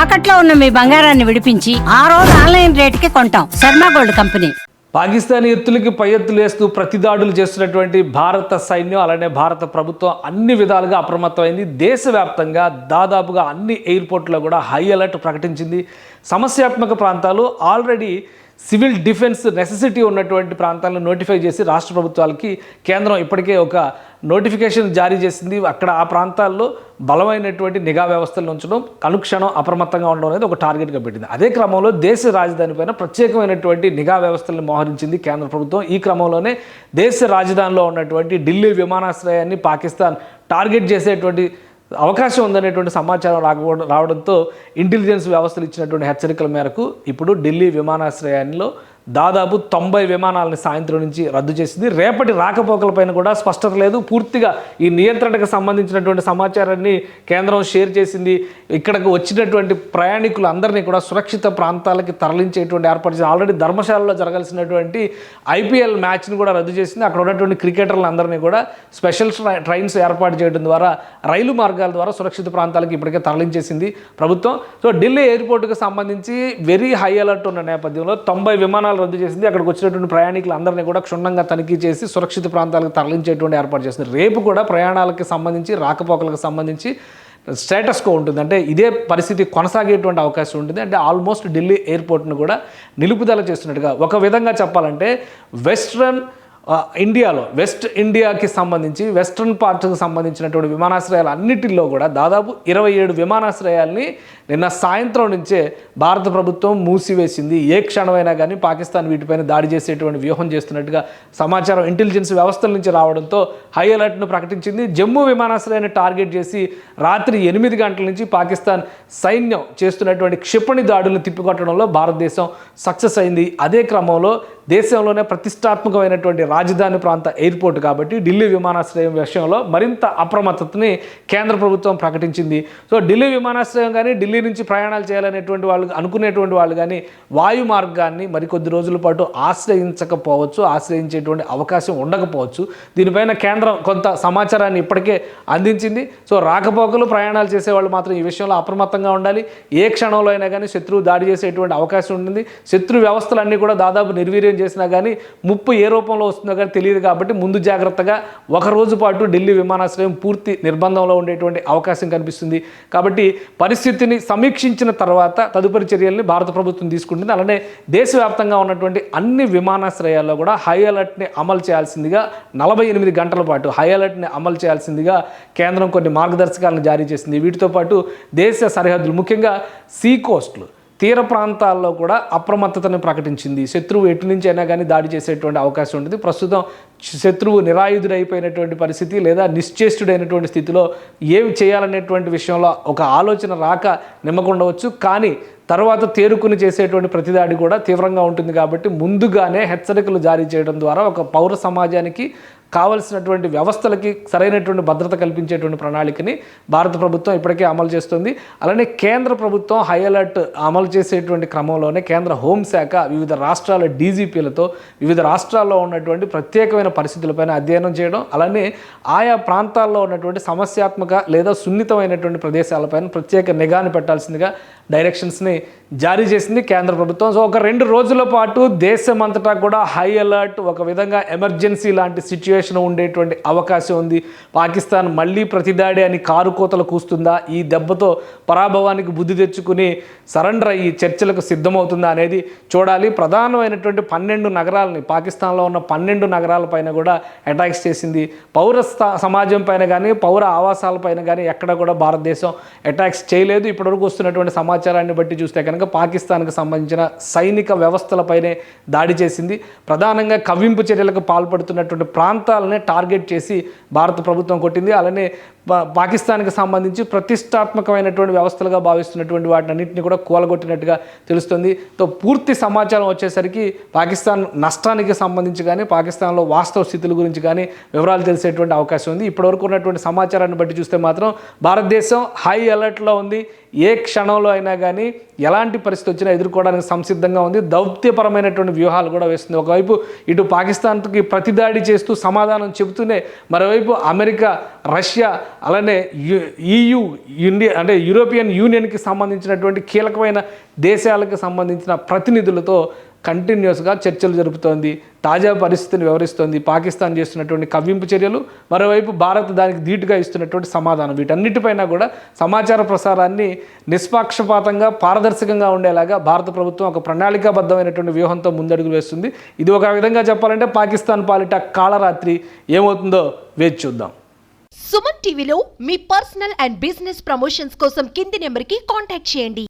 తాకట్లో ఉన్న మీ బంగారాన్ని విడిపించి ఆ రోజు ఆన్లైన్ రేటుకి కొంటాం. Sharma gold company. పాకిస్తాన్ ఎత్తులకి పై ఎత్తులు వేస్తూ ప్రతిదాడులు చేస్తున్నటువంటి భారత సైన్యం అలానే భారత ప్రభుత్వం అన్ని విధాలుగా అప్రమత్తమైంది. దేశవ్యాప్తంగా దాదాపుగా అన్ని ఎయిర్పోర్ట్లో కూడా హై అలర్ట్ ప్రకటించింది. సమస్యాత్మక ప్రాంతాలు ఆల్రెడీ సివిల్ డిఫెన్స్ నెసెసిటీ ఉన్నటువంటి ప్రాంతాలను నోటిఫై చేసి రాష్ట్ర ప్రభుత్వాలకి కేంద్రం ఇప్పటికే ఒక నోటిఫికేషన్ జారీ చేసింది. అక్కడ ఆ ప్రాంతాల్లో బలమైనటువంటి నిఘా వ్యవస్థలను ఉంచడం, అనుక్షణం అప్రమత్తంగా ఉండడం అనేది ఒక టార్గెట్గా పెట్టింది. అదే క్రమంలో దేశ రాజధాని పైన ప్రత్యేకమైనటువంటి నిఘా వ్యవస్థలను మోహరించింది కేంద్ర ప్రభుత్వం. ఈ క్రమంలోనే దేశ రాజధానిలో ఉన్నటువంటి ఢిల్లీ విమానాశ్రయాన్ని పాకిస్తాన్ టార్గెట్ చేసేటువంటి అవకాశం ఉందనేటువంటి సమాచారం రావడంతో ఇంటెలిజెన్స్ వ్యవస్థలు ఇచ్చినటువంటి హెచ్చరికల మేరకు ఇప్పుడు ఢిల్లీ విమానాశ్రయాల్లో దాదాపు 90 విమానాలని సాయంత్రం నుంచి రద్దు చేసింది. రేపటి రాకపోకలపైన కూడా స్పష్టత లేదు. పూర్తిగా ఈ నియంత్రణకు సంబంధించినటువంటి సమాచారాన్ని కేంద్రం షేర్ చేసింది. ఇక్కడకు వచ్చినటువంటి ప్రయాణికులందరినీ కూడా సురక్షిత ప్రాంతాలకి తరలించేటువంటి ఏర్పాటు చేసింది. ఆల్రెడీ ధర్మశాలలో జరగాల్సినటువంటి ఐపీఎల్ మ్యాచ్ని కూడా రద్దు చేసింది. అక్కడ ఉన్నటువంటి క్రికెటర్లందరినీ కూడా స్పెషల్ ట్రైన్స్ ఏర్పాటు చేయడం ద్వారా రైలు మార్గాల ద్వారా సురక్షిత ప్రాంతాలకు ఇప్పటికే తరలించేసింది ప్రభుత్వం. సో ఢిల్లీ ఎయిర్పోర్టుకు సంబంధించి వెరీ హై అలర్ట్ ఉన్న నేపథ్యంలో 90 విమానాలు రద్దు చేసింది. అక్కడికి వచ్చినటువంటి ప్రయాణికులందరినీ కూడా క్షుణ్ణంగా తనిఖీ చేసి సురక్షిత ప్రాంతాలకు తరలించేటువంటి ఏర్పాటు చేస్తుంది. రేపు కూడా ప్రయాణాలకు సంబంధించి రాకపోకలకు సంబంధించి స్టేటస్ కో ఉంటుంది. అంటే ఇదే పరిస్థితి కొనసాగేటువంటి అవకాశం ఉంటుంది. అంటే ఆల్మోస్ట్ ఢిల్లీ ఎయిర్పోర్ట్ను కూడా నిలుపుదల చేస్తున్నట్టుగా ఒక విధంగా చెప్పాలంటే ఇండియాలో వెస్ట్ ఇండియాకి సంబంధించి వెస్ట్రన్ పార్ట్కి సంబంధించినటువంటి విమానాశ్రయాలు అన్నిటిలో కూడా దాదాపు 27 విమానాశ్రయాల్ని నిన్న సాయంత్రం నుంచే భారత ప్రభుత్వం మూసివేసింది. ఏ క్షణమైనా కానీ పాకిస్తాన్ వీటిపైన దాడి చేసేటువంటి వ్యూహం చేస్తున్నట్టుగా సమాచారం ఇంటెలిజెన్స్ వ్యవస్థల నుంచి రావడంతో హై అలర్ట్ను ప్రకటించింది. జమ్మూ విమానాశ్రయాన్ని టార్గెట్ చేసి రాత్రి 8 గంటల నుంచి పాకిస్తాన్ సైన్యం చేస్తున్నటువంటి క్షిపణి దాడులను తిప్పికొట్టడంలో భారతదేశం సక్సెస్ అయింది. అదే క్రమంలో దేశంలోనే ప్రతిష్టాత్మకమైనటువంటి రాజధాని ప్రాంత ఎయిర్పోర్ట్ కాబట్టి ఢిల్లీ విమానాశ్రయం విషయంలో మరింత అప్రమత్తతని కేంద్ర ప్రభుత్వం ప్రకటించింది. సో ఢిల్లీ విమానాశ్రయం కానీ ఢిల్లీ నుంచి ప్రయాణాలు చేయాలనేటువంటి వాళ్ళు అనుకునేటువంటి వాళ్ళు కానీ వాయు మార్గాన్ని మరికొద్ది రోజుల పాటు ఆశ్రయించేటువంటి అవకాశం ఉండకపోవచ్చు. దీనిపైన కేంద్రం కొంత సమాచారాన్ని ఇప్పటికే అందించింది. సో రాకపోకలు ప్రయాణాలు చేసేవాళ్ళు మాత్రం ఈ విషయంలో అప్రమత్తంగా ఉండాలి. ఏ క్షణంలో అయినా కానీ శత్రువు దాడి చేసేటువంటి అవకాశం ఉంటుంది. శత్రు వ్యవస్థలన్నీ కూడా దాదాపు నిర్వీర్యం చేసినా కానీ ముప్పు ఏ రూపంలో వస్తుందో కానీ తెలియదు కాబట్టి ముందు జాగ్రత్తగా ఒక రోజు పాటు ఢిల్లీ విమానాశ్రయం పూర్తి నిర్బంధంలో ఉండేటువంటి అవకాశం కనిపిస్తుంది. కాబట్టి పరిస్థితిని సమీక్షించిన తర్వాత తదుపరి చర్యల్ని భారత ప్రభుత్వం తీసుకుంటుంది. అలానే దేశవ్యాప్తంగా ఉన్నటువంటి అన్ని విమానాశ్రయాల్లో కూడా హై అలర్ట్ని అమలు చేయాల్సిందిగా 48 గంటల పాటు హై అలర్ట్ని అమలు చేయాల్సిందిగా కేంద్రం కొన్ని మార్గదర్శకాలను జారీ చేసింది. వీటితో పాటు దేశ సరిహద్దులు ముఖ్యంగా సీ కోస్ట్లు తీర ప్రాంతాల్లో కూడా అప్రమత్తతను ప్రకటించింది. శత్రువు ఎటు నుంచి అయినా కానీ దాడి చేసేటువంటి అవకాశం ఉంటుంది. ప్రస్తుతం శత్రువు నిరాయుధుడైపోయినటువంటి పరిస్థితి లేదా నిశ్చేష్టుడైనటువంటి స్థితిలో ఏమి చేయాలనేటువంటి విషయంలో ఒక ఆలోచన రాక నిమ్మకుండవచ్చు. కానీ తర్వాత తేరుకుని చేసేటువంటి ప్రతిదాడి కూడా తీవ్రంగా ఉంటుంది. కాబట్టి ముందుగానే హెచ్చరికలు జారీ చేయడం ద్వారా ఒక పౌర సమాజానికి కావలసినటువంటి వ్యవస్థలకి సరైనటువంటి భద్రత కల్పించేటువంటి ప్రణాళికని భారత ప్రభుత్వం ఇప్పటికే అమలు చేస్తుంది. అలానే కేంద్ర ప్రభుత్వం హై అలర్ట్ అమలు చేసేటువంటి క్రమంలోనే కేంద్ర హోంశాఖ వివిధ రాష్ట్రాల డీజీపీలతో వివిధ రాష్ట్రాల్లో ఉన్నటువంటి ప్రత్యేకమైన పరిస్థితులపైన అధ్యయనం చేయడం, అలానే ఆయా ప్రాంతాల్లో ఉన్నటువంటి సమస్యాత్మక లేదా సున్నితమైనటువంటి ప్రదేశాలపైన ప్రత్యేక నిఘాని పెట్టాల్సిందిగా డైరెక్షన్స్ని జారీ చేసింది కేంద్ర ప్రభుత్వం. సో ఒక 2 రోజుల పాటు దేశమంతటా కూడా హై అలర్ట్, ఒక విధంగా ఎమర్జెన్సీ లాంటి సిచ్యువేషన్ ఉండేటువంటి అవకాశం ఉంది. పాకిస్తాన్ మళ్ళీ ప్రతిదాడి అని కారు కోతలు కూస్తుందా, ఈ దెబ్బతో పరాభవానికి బుద్ధి తెచ్చుకుని సరెండర్ అయ్యి చర్చలకు సిద్ధమవుతుందా అనేది చూడాలి. ప్రధానమైనటువంటి 12 నగరాలని పాకిస్తాన్లో ఉన్న 12 నగరాలపైన కూడా అటాక్స్ చేసింది. పౌర సమాజం పైన కానీ పౌర ఆవాసాలపైన కానీ ఎక్కడ కూడా భారతదేశం అటాక్స్ చేయలేదు. ఇప్పటివరకు వస్తున్నటువంటి సమాచారాన్ని బట్టి చూస్తే కనుక పాకిస్తాన్కి సంబంధించిన సైనిక వ్యవస్థలపైనే దాడి చేసింది. ప్రధానంగా కవ్వింపు చర్యలకు పాల్పడుతున్నటువంటి ప్రాంతాలనే టార్గెట్ చేసి భారత ప్రభుత్వం కొట్టింది. అలానే పాకిస్తాన్కి సంబంధించి ప్రతిష్టాత్మకమైనటువంటి వ్యవస్థలుగా భావిస్తున్నటువంటి వాటినన్నింటినీ కూడా కూలగొట్టినట్టుగా తెలుస్తుంది. తో పూర్తి సమాచారం వచ్చేసరికి పాకిస్తాన్ నష్టానికి సంబంధించి కానీ పాకిస్తాన్లో వాస్తవ స్థితుల గురించి కానీ వివరాలు తెలిసేటువంటి అవకాశం ఉంది. ఇప్పటివరకు ఉన్నటువంటి సమాచారాన్ని బట్టి చూస్తే మాత్రం భారతదేశం హై అలర్ట్లో ఉంది. ఏ క్షణంలో అయినా కానీ ఎలాంటి పరిస్థితి వచ్చినా ఎదుర్కోవడానికి సంసిద్ధంగా ఉంది. దౌత్యపరమైనటువంటి వ్యూహాలు కూడా వేస్తుంది. ఒకవైపు ఇటు పాకిస్తాన్కి ప్రతిదాడి చేస్తూ సమాధానం చెబుతూనే మరోవైపు అమెరికా, రష్యా, అలానే EU, ఇండియా అంటే యూరోపియన్ యూనియన్కి సంబంధించినటువంటి కీలకమైన దేశాలకు సంబంధించిన ప్రతినిధులతో కంటిన్యూస్గా చర్చలు జరుపుతోంది. తాజా పరిస్థితిని వివరిస్తోంది. పాకిస్తాన్ చేస్తున్నటువంటి కవ్వింపు చర్యలు, మరోవైపు భారత్ దానికి ధీటుగా ఇస్తున్నటువంటి సమాధానం, వీటన్నిటిపైన కూడా సమాచార ప్రసారాన్ని నిష్పాక్షపాతంగా, పారదర్శకంగా ఉండేలాగా భారత ప్రభుత్వం ఒక ప్రణాళికాబద్ధమైనటువంటి వ్యూహంతో ముందడుగు వేస్తుంది. ఇది ఒక విధంగా చెప్పాలంటే పాకిస్తాన్ పాలిట కాళరాత్రి. ఏమవుతుందో వేచి చూద్దాం. సుమన్ టీవీలో మీ పర్సనల్ అండ్ బిజినెస్ ప్రమోషన్స్ కోసం కింది నెంబర్కి కాంటాక్ట్ చేయండి.